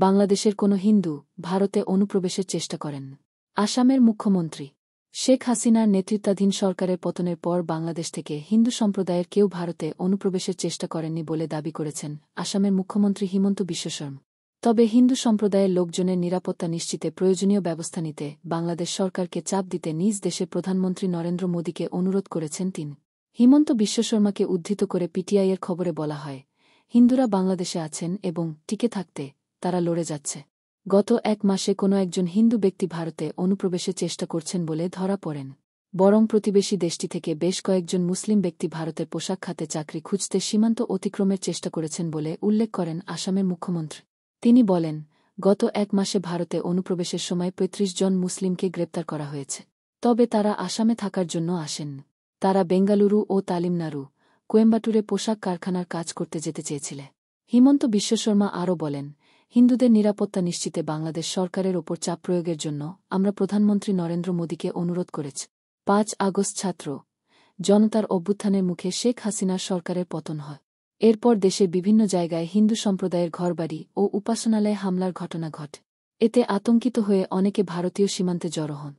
বাংলাদেশের কোনো হিন্দু ভারতে অনুপ্রবেশের চেষ্টা করেন। আসামের মুখ্যমন্ত্রী শেখ হাসিনার নেতৃত্বাধীন সরকারের পতনের পর বাংলাদেশ থেকে হিন্দু সম্প্রদায়ের কেউ ভারতে অনুপ্রবেশের চেষ্টা করেননি বলে দাবি করেছেন আসামের মুখ্যমন্ত্রী হিমন্ত বিশ্ব শর্মা। তবে হিন্দু সম্প্রদায়ের লোকজনের নিরাপত্তা নিশ্চিতে প্রয়োজনীয় ব্যবস্থা নিতে বাংলাদেশ সরকারকে চাপ দিতে নিজ দেশের প্রধানমন্ত্রী নরেন্দ্র মোদীকে অনুরোধ করেছেন তিনি। হিমন্ত বিশ্ব শর্মাকে উদ্ধৃত করে পিটিআইয়ের খবরে বলা হয়, হিন্দুরা বাংলাদেশে আছেন এবং টিকে থাকতে তারা লড়ে যাচ্ছে। গত 1 মাসে কোনো একজন হিন্দু ব্যক্তি ভারতে অনুপ্রবেশের চেষ্টা করছেন বলে ধরা পড়েন। বরং প্রতিবেশী দেশটি থেকে বেশ কয়েকজন মুসলিম ব্যক্তি ভারতের পোশাক খাতে চাকরি খুঁজতে সীমান্ত অতিক্রমের চেষ্টা করেছেন বলে উল্লেখ করেন আসামের মুখ্যমন্ত্রী। তিনি বলেন, গত 1 মাসে ভারতে অনুপ্রবেশের সময় 35 জন মুসলিমকে গ্রেপ্তার করা হয়েছে। তবে তারা আসামে থাকার জন্য আসেন। তারা বেঙ্গালুরু ও তামিলনাড়ু, কোয়েম্বাটুরে পোশাক কারখানার কাজ করতে যেতে চেয়েছিল। হিমন্ত বিশ্ব শর্মা আরও বলেন, হিন্দুদের নিরাপত্তা নিশ্চিতে বাংলাদেশ সরকারের ওপর চাপ প্রয়োগের জন্য আমরা প্রধানমন্ত্রী নরেন্দ্র মোদীকে অনুরোধ করেছি। 5 আগস্ট ছাত্র জনতার অভ্যুত্থানের মুখে শেখ হাসিনার সরকারের পতন হয়। এরপর দেশের বিভিন্ন জায়গায় হিন্দু সম্প্রদায়ের ঘরবাড়ি ও উপাসনালয়ে হামলার ঘটনা ঘটে। এতে আতঙ্কিত হয়ে অনেকে ভারতীয় সীমান্তে জড়ো হন।